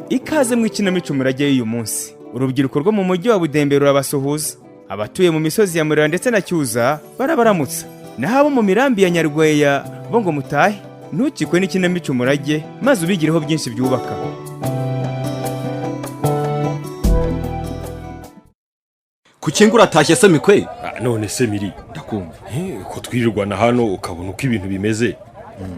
ikaze mu ikinamico umurage y'uyu munsi. Urubyiruko rwo mu mujyi wa Budembe rurabasuhuza. Abatuye mu misozi ya Murera ndetse na Cyuza barabaramutsa. Naho abo mu mirambi ya Nyarweya bo ngo mutahe. Ntukikwe n'ikinamico umurage maze ubigireho byinshi byubaka. Kukinga uratashye se mikwe? None se Miri, ndakumva. Ko twirirwana hano ukabona uko ibintu bimeze.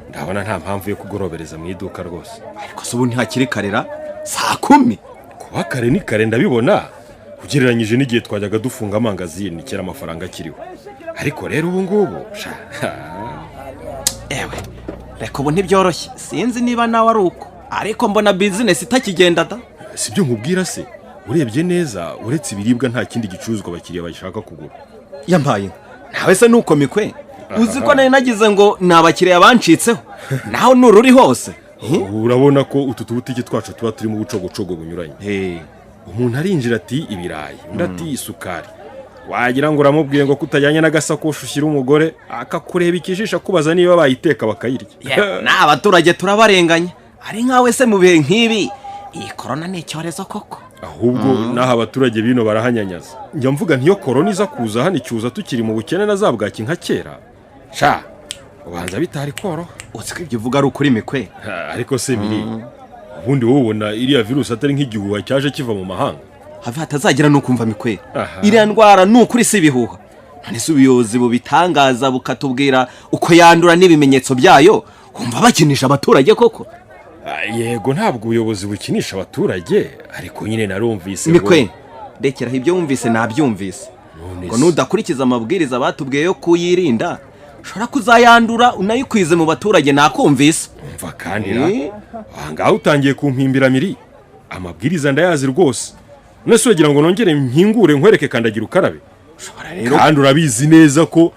Ndabona nta mpamvu yo kugorobereza mu iduka rwose. Ariko se ubu ntihakiri karera? Saa 10. Kuba kare ni kare ndabibona. Ugereranyije n'igihe twajyaga dufunga amangazini kera amafaranga akiriho. Ariko rero ubu ngubu ewe reka ubu ntibyoroshye. Sinzi niba nawe ari uko, ariko mbona business itakigenda da. Sibyo nkubwira se. Urebye neza uretse ibiribwa nta kindi gicuruzwa abakiriya bashaka kugura. Yampaye nawe se nuko mikwe? Uzi ko nari nagize ngo nabakiriya bancitseho. Naho nururi hose. Urabona ko utu tubutike twacu tuba turi mu bucogocogo bunyuranye. Umuntu arinjira ati ibirayi, undi ati isukari. Wagira ngo uramubwiye ngo kutajyanye n'agasakoshi ushyira umugore akakureba ikijisha kubaza niba bayiteka bakayirya. N'abaturage turabarenganya. Ari nkawe se mu bihe nk'ibi iyi corona ni icyorezo koko. Ahubwo naho abaturage bino barahanyanyaza. Njya mvuga ntiyo corona iza kuza hano Cyuza tukiri mu bukene na zabwaki nka kera. Sha ubanza bitari koro. Uzi ko ibyo uvuga ari ukuri mikwe? Ariko se Miri, ubundi wowe ubona iriya virus atari nk'igihuha cyaje kiva mu mahanga? Have hatazagira no kumva mikwe. Iriya ndwara ni ukuri si ibihuha. None se ubuyobozi bubitangaza bukatubwira uko yandura n'ibimenyetso byayo, umva bakinisha abaturage koko? Yego ntabwo ubuyobozi bukinisha abaturage, ariko nyine narumvise mikwe. Rekeraho ibyo wumvise nabyumvise. Ngo nudakurikiza amabwiriza batubwiye yo kuyirinda, ushobora kuzayandura unayikwize mu baturage nakumvise. Umva kandi ngaho utangiye kumpimbira Miri. Amabwiriza ndayazi rwose. Nese ugira ngo nongere mpingure nkwereke kandagira ukarabe. Kandi urabizi neza ko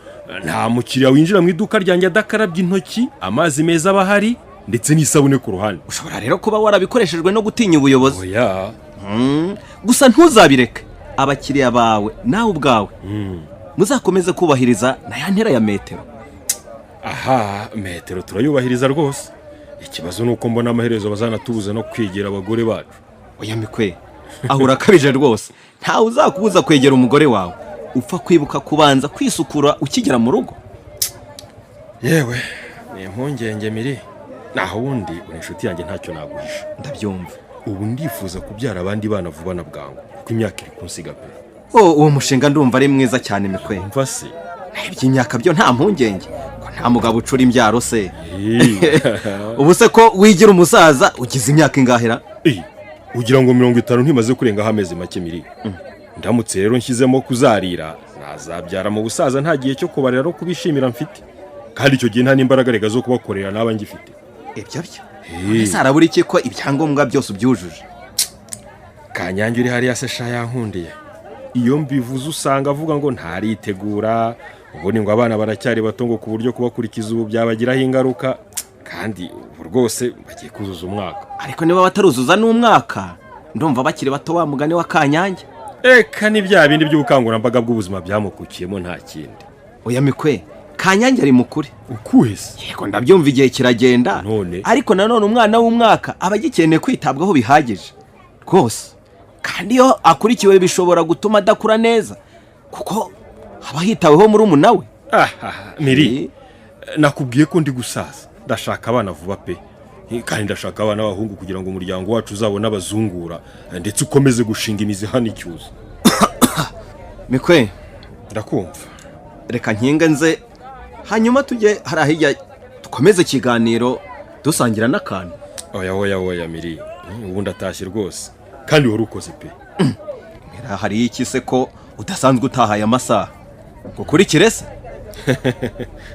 nta mukiriya winjira mu iduka ryanjye adakarabye intoki, amazi meza abahari ndetse n'isabune ku ruhande. Ushobora rero kuba warabikoreshejwe no gutinya ubuyobozi. Oya. Gusa ntuzabireke. Abakiriya bawe nawe ubwawe muzakomeze kubahiriza na ya ntera ya metero. Aha, metero turayubahiriza rwose. Ikibazo nuko mbona amaherezo bazanatubuza no kwegera abagore bacu. Oya mikwe, aho urakabije rwose. Ntawe uzakubuza kwegera umugore wawe. Upfa kwibuka kubanza kwisukura ukigera mu rugo. Yewe ni impungenge Miri. Naho wundi uri inshuti yanjye ntacyo naguhisha. Ndabyumva. Ubu ndifuza kubyara abandi bana vuba na bwangu kuko imyaka iri kunsiga pe. Uwo mushinga ndumva ari mwiza cyane mikwe. Umva se. Iby'imyaka byo nta mpungenge. Ko nta mugabo ucura imbyaro se. Ubu se ko wigira umusaza ugize imyaka ingahera? Ugira ngo 50 ntimaze kurenga hameze make Miri. Ndamutse rero nshyizemo kuzarira nazabyara mu busaza nta gihe cyo kubarira no kubishimira mfite. Kandi icyo gihe nta n'imbaraga rega zo kubakorera naba ngifite. Ibyo ese arabura iki ko ibyangombwa byose ubyujuje? Kanyange uri hariya se sha yankundiye. Iyo mbivuze usanga avuga ngo ntaritegura, ubone ngo abana baracyari bato ngo ku buryo kubakurikiza ubu byabagiraho ingaruka, kandi rwose bagiye kuzuza umwaka. Ariko niba bataruzuza n'umwaka ndumva bakiri bato wa mugane wa Kanyange. Eka ni bya bindi by'ubukangurambaga bw'ubuzima byamukukiyemo nta kindi. Oya mikwe, Kanyange ari mukuri. Ukuhese? Yego ndabyumva igihe kiragenda. Ariko nanone umwana w'umwaka abagikeneye kwitabwaho bihagije. Rwose. Kandi yo akurikiwe bishobora gutuma adakura neza kuko haba hitaweho muri umunawe. Miri, nakubwiye ko ndi gusaza. Ndashaka abana vuba pe. Kandi ndashaka abana b'abahungu kugira ngo umuryango wacu uzabone abazungura ndetse ukomeze gushinga imizi hano Cyuza. Mikwe, ndakumva. Reka nkinga nze hanyuma tujye harahijya dukomeze ikiganiro dusangira n'akantu. Oya Miri, ubu ndatashye rwose. Kandi wari ukoze pe. Mira hari iki se ko udasanzwe utahaye amasaha? Gukurikire se?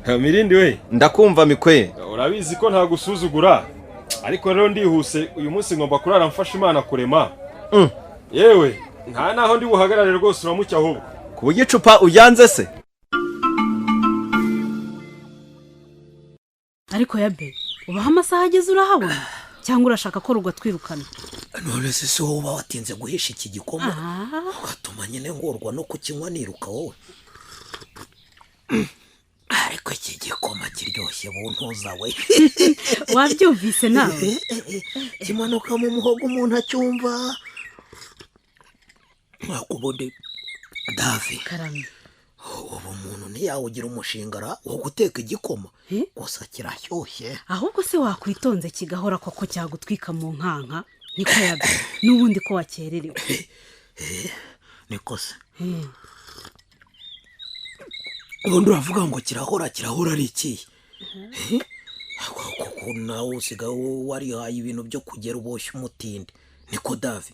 Mirindi we. Ndakumva mikwe. Urabizi ko nta gusuzugura. Ariko rero ndihuse uyu munsi ngomba kurara mfasha Imana kurema. Yewe, nta naho ndi buhagarare rwose uramucya ahubwo. Kuburyo icupa uyanze se? Ariko yabe, ubaha amasaha ageze urahabona? Cyangwa urashaka ko rugatwirukana? None se wowe watinze guhisha iki gikoma ugatuma nyine ngorwa no kukinywa niruka wowe. ariko iki gikoma kiryoshye buntuza we. wabyumvise nawe kimanuka mu muhogo umuntu acyumva. Ubundi Davi, karame ubu umuntu ntiyawugira umushingara wo guteka igikoma, gusa kirashyushye. ahubwo se wakwitonze kigahora koko cyagutwika mu nkanka niko yabe n'ubundi ko wakererewe. Niko se ubundi uravuga ngo kirahora ari ikihe? Kuko nawe usigaye warihaye ibintu byo kugera uboshye umutindi. Niko Davi,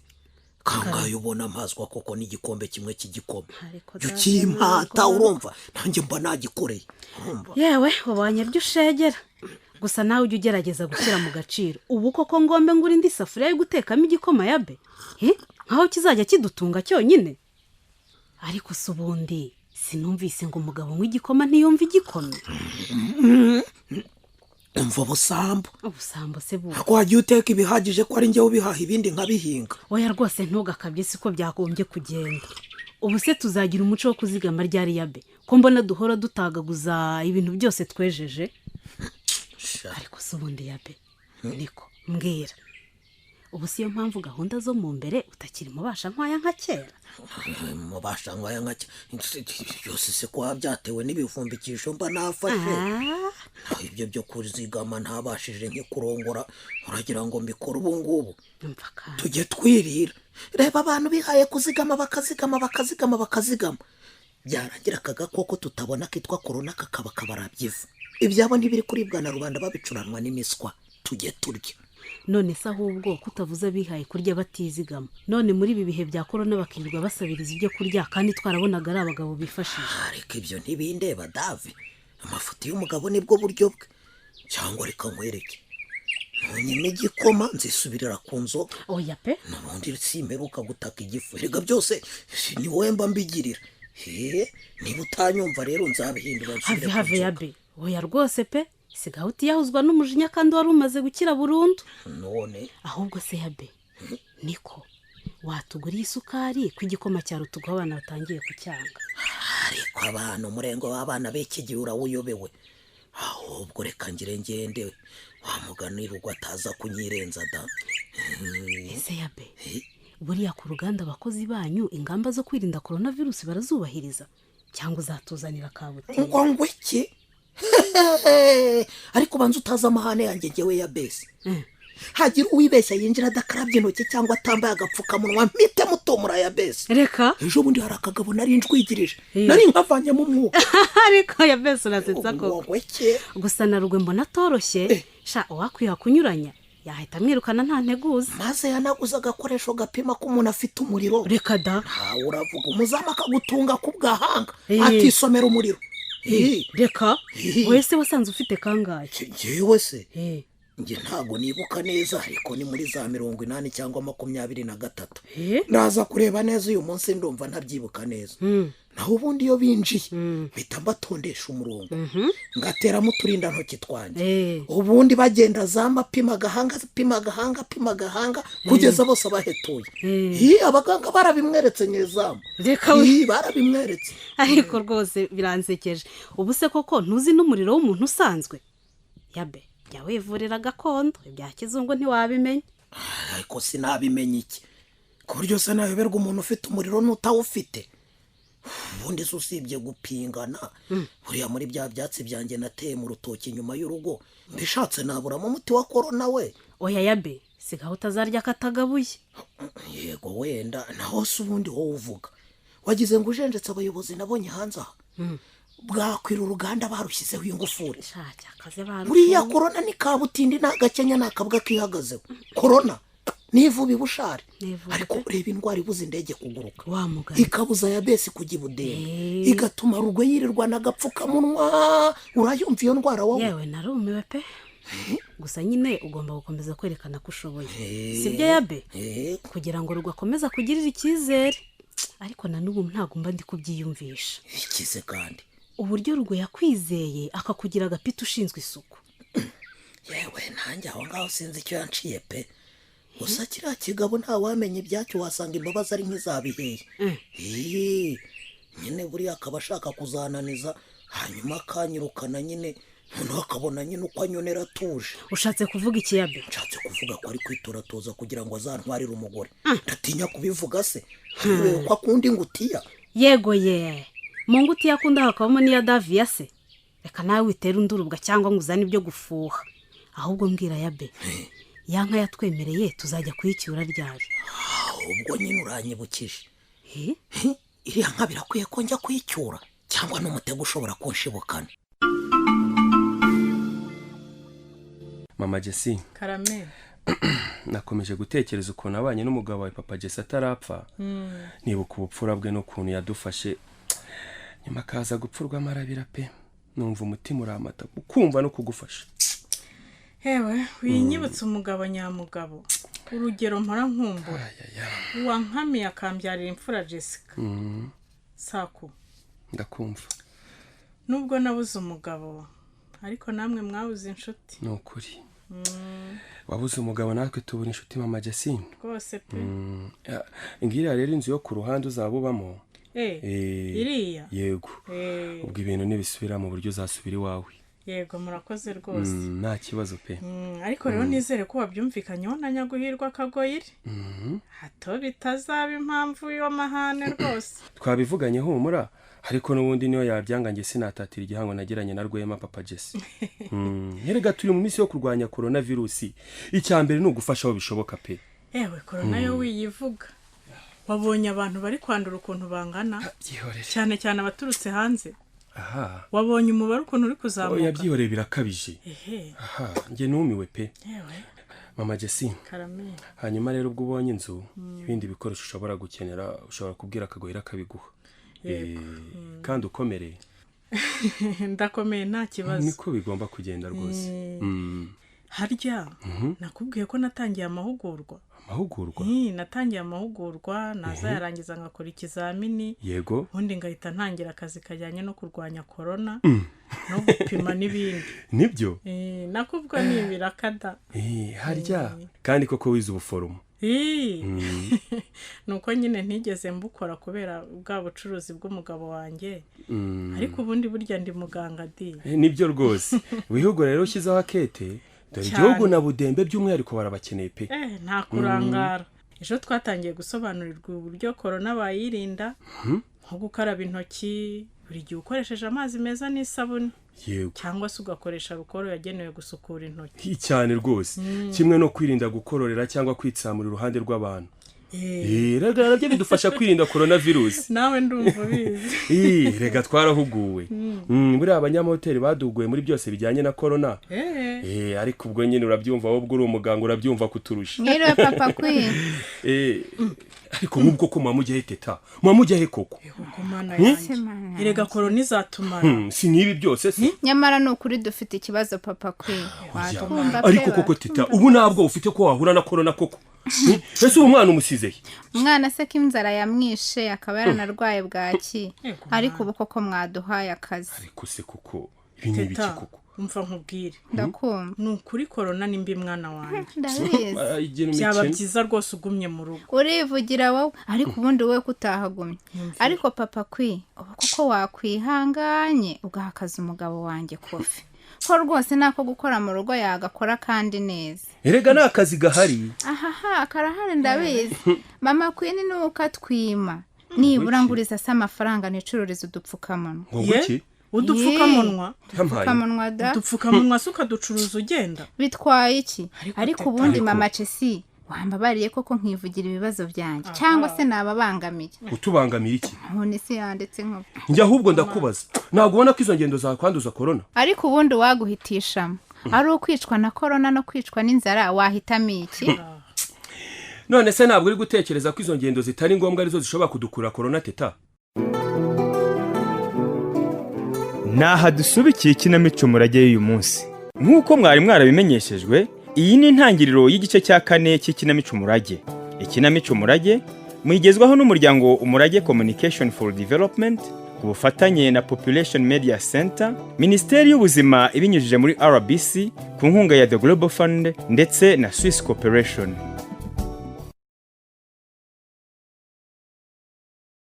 kangaye ubona mpazwa koko n'igikombe kimwe cy'igikoma ukimpata urumva nanjye mba nagikoreye. yewe wabonye byo ushegera, gusa nawe ujya ugerageza gushyira mu gaciro. ubu koko ngombe ngura indi safuriya yo gutekamo igikoma yabe nkaho kizajya kidutunga cyonyine. ariko se ubundi sinumvise ngo umugabo unywa igikoma ntiyumva igikoma. umva ubusambo se buba ko wagiye uteka ibihagije ko ari njyewe ubihaha ibindi nkabihinga. oya rwose ntugakabye siko byagombye kugenda. ubu se tuzagira umuco wo kuzigama ryari yabe ko mbona duhora dutagaguza ibintu byose twejeje. ariko se ubundi yabe niko mbwira, ubu siyo mpamvu gahunda zo mu mbere utakiri mubasha nkwaya nka kera. mubasha nkwaya nka byose se ko byatewe n'ibivumbikisho mba nafashe. ibyo byo kuzigama ntabashije nkikurongora uragira ngo mbikore ubu ngubu. tujye twirira. reba abantu bihaye kuzigama bakazigama byarangira aka gakoko tutabona kitwa korona kakaba kabarabyiva. ibyabo ntibiri kuribwa na rubanda babicuranwa n'imiswa. tujye turya. none se ahubwo kutavuze abihaye kurya batizigama, none muri ibi bihe bya korona bakirirwa basabiriza ibyo kurya kandi twarabonaga ari abagabo bifashisha. ariko ibyo ntibindeba Davi, amafuti y'umugabo nibwo buryo bwe. cyangwa reka nkwereke ntunyime igikoma nzisubirira ku nzoga. oya pe n'ubundi simperuka gutaka igifu. erega byose ni wowe mba mbigirira. niba utanyumva rero nzabihindura nsubire ku have nzoga. yabe oya rwose pe sigaho utiyahuzwa n'umujinya kandi wari umaze gukira burundu. none ahubwo se yabe niko watuguriye isukari ko igikoma cya rutugu abana batangiye kucyanga. ariko abantu umurengo w'abana b'iki gihe urawuyobewe. ahubwo reka ngende wamuganira ubwo ataza kunyirenza da. ese yabe buriya ku ruganda abakozi banyu ingamba zo kwirinda coronavirus barazubahiriza cyangwa uzatuzanira kabutindi? ngo iki? ariko banza utaza amahane yanjye ngewe ya besi. hagira uwibeshya yinjira adakarabye intoki cyangwa atambaye agapfukamunwa mpite mutomura ya besi. reka ejo bundi hari akagabo nari njwigirije nari nkavanyemo umwuka. ariko ya besi urasetsa koko. gusa na rugwe mbona atoroshye sha wakwiha kunyuranya yahita amwirukana nta nteguza. maze yanaguze agakoresho gapima ko umuntu afite umuriro. reka da ntawe uravuga umuzamu akagutunga ku bwahanga atisomera umuriro. reka wese wasanze ufite kangahe? njyewe se njye ntabwo nibuka neza ariko ni muri za 80 cyangwa 23. ndaza kureba neza uyu munsi ndumva ntabyibuka neza. naho ubundi iyo binjiye mpita mbatondesha umurongo ngateramo uturindantoki twanjye. ubundi bagenda zamba pima agahanga kugeza bose bahetuye. abaganga barabimweretse nyezamu. barabimweretse. ariko rwose biransekeje. ubu se koko ntuzi n'umuriro w'umuntu usanzwe yabe jya wivurira gakondo ibya kizungu ntiwabimenya. ariko sinabimenya iki ku buryo se nayoberwa umuntu ufite umuriro n'utawufite. ubundi se usibye gupingana buriya muri bya byatsi byanjye nateye mu rutoki nyuma y'urugo mbishatse naburamo umuti wa korona we. oya yabe sigaho utazarya akatagabuye. yego wenda naho se ubundi wowe uvuga wagize ngo ujenjetse abayobozi nabonye hanze aha bwakwira uruganda barushyizeho ingufuri. buriya korona ni kabutindi nta gakenya nta kabwa kihagazeho. korona nivuba ibushare ariko ureba indwara ibuza indege kuguruka ikabuza ya besi kujya ibudende igatuma rugwe yirirwa n'agapfukamunwa. urayumva iyo ndwara wowe? yewe narumiwe pe. gusa nyine ugomba gukomeza kwerekana ko ushoboye sibyo yabe kugira ngo rugakomeza kugirira icyizere. ariko na n'ubu ntabwo mba ndi kubyiyumvisha. ikize kandi uburyo rugwe yakwizeye akakugira agapita ushinzwe isuku. yewe nanjye aho ngaho sinzi icyo yanciye pe. gusa kiriya kigabo ntawamenya ibyacyo wasanga imbabazi ari nk'izabiheye. nyine buriya akaba ashaka kuzananiza hanyuma akanyirukana nyine noneho akabona nyine uko anyonera atuje. ushatse kuvuga iki yabe? nshatse kuvuga ko ari kwitoratoza kugira ngo azantwarire umugore. ndatinya kubivuga se ko akunda ingutiya. yego ye mu ngutiya akunda hakabamo n'iya daviya se. reka nawe witere undurubwa cyangwa ngo uzane ibyo gufuha. ahubwo mbwira yabe, ya nka yatwemereye tuzajya kuyicyura ryari? ubwo nyine uranyibukije. iriya nka birakwiye ko njya kuyicyura cyangwa n'umutego ushobora kunshibukana. mama Jesse, karame, nakomeje gutekereza ukuntu abanye n'umugabo wawe papa Jesse atarapfa. nibuka ubupfura bwe n'ukuntu yadufashe nyuma akaza gupfurwa amarabira pe. numva umutima uramata ukumva no kugufasha. hewe winyibutse umugabo nyamugabo. urugero mpora nkumbura uwankamiye akambyarira imfura Jessica. Saku, ndakumva. nubwo nabuze umugabo ariko namwe mwabuze inshuti. ni ukuri. wabuze umugabo natwe tubura inshuti mama Jesse. rwose pe. ngiriya rero inzu yo ku ruhande uzabubamo. iriya? yego. ubwo ibintu nibisubira mu buryo uzasubira iwawe. yego murakoze rwose. nta kibazo pe. ariko rero nizere ko wabyumvikanyeho na Nyaguhirwa Kagoyire. hato bitazaba impamvu y'amahane rwose. twabivuganye humura, ariko n'ubundi niyo yabyanga nge sinatatira igihango nagiranye na Rwema papa Jesse. Herega turi mu minsi yo kurwanya coronavirusi. icyambere ni ugufasha aho bishoboka pe. ewe corona yo wiyivuga. wabonye abantu bari kwandura ukuntu bangana? cyane cyane abaturutse hanze. aha, wabonye umubare ukuntu uri kuzamuka? yabyihoreye birakabije. aha, nge numiwe pe. mama Jesse, karame. hanyuma rero ubwo ubonye inzu ibindi bikoresho ushobora gukenera ushobora kubwira Kagoyire akabiguha. kandi ukomereye. ndakomeye nta kibazo. niko bigomba kugenda rwose. harya nakubwiye ko natangiye amahugurwa. amahugurwa? natangiye amahugurwa nazayarangiza ngakora ikizamini. yego. ubundi ngahita ntangira akazi kajyanye no kurwanya corona no gupima n'ibindi. nibyo? nakubwo ni ibirakada. harya kandi koko wize ubuforomo? nuko nyine ntigeze mbukora kubera bwa bucuruzi bw'umugabo wanjye. ariko ubundi burya ndi muganga di. nibyo rwose. wihugo rero ushyizeho akete, dore igihugu na budembe by'umwihariko barabakeneye pe. nta kurangara. ejo twatangiye gusobanurirwa uburyo corona bayirinda, nko gukaraba intoki buri gihe ukoresheje amazi meza n'isabune. yego. cyangwa se ugakoresha rukoro yagenewe gusukura intoki. cyane rwose. kimwe no kwirinda gukororera cyangwa kwitsamura iruhande rw'abantu. rega nabyo bidufasha kwirinda coronavirusi. nawe ndumva ubizi. rega twarahuguwe. buriya abanyamahoteli baduguwe muri byose bijyanye na corona. ariko ubwo nyine urabyumva wowe ubwo uri umuganga urabyumva kuturusha. mwiriwe papa kwi. ariko nk'ubwo ko mwamujyahe teta mwamujyahe koko. erega corona izatumara. si n'ibi byose se. nyamara ni ukuri dufite ikibazo papa kwi. ariko koko teta ubu ntabwo ufite ko wahura na corona koko. ese uwo mwana umusizehe? umwana se ko inzara yamwishe akaba yaranarwaye bwaki. ariko ubu koko mwaduhaye akazi. ariko se koko ibi ni ibiki koko? umva nkubwire. ndakumva. ni ukuri corona ni mbi mwana wanjye. ndabizi. byaba byiza rwose ugumye mu rugo. urivugira wowe ariko ubundi wowe kutahagumye. ariko papa kwi ubu koko wakwihanganye ugahakaza umugabo wanjye kofi ko rwose nako gukora mu rugo yagakora kandi neza. erega nta kazi gahari. ahaha karahari ndabizi. mama kwini nuko atwima nibura nguriza se amafaranga nicururiza udupfukamunwa. ngo udupfukamunwa? udupfukamunwa da. udupfukamunwa se ukaducuruza ugenda? bitwaye iki? ariko ubundi mama Jesse wambabariye koko nkivugira ibibazo byanjye cyangwa se nababangamiye. utubangamira iki? none se yanditse nko. njya ahubwo ndakubaza ntabwo ubona ko izo ngendo zakwanduza corona? ariko ubundi waguhitishamo ari ukwicwa na corona no kwicwa n'inzara wahitamo iki? none se ntabwo uri gutekereza ko izo ngendo zitari ngombwa arizo zishobora kudukura corona teta? naha dusubikiye ikinamico umurage y'uyu munsi. nk'uko mwari mwarabimenyeshejwe, iyi ni intangiriro y'igice cya 4 cy'ikinamico umurage. ikinamico umurage mwigezwaho n'umuryango Umurage Communication for Development ku bufatanye na Population Media Center, Minisiteri y'Ubuzima ibinyujije muri RBC ku nkunga ya The Global Fund ndetse na Swiss Corporation.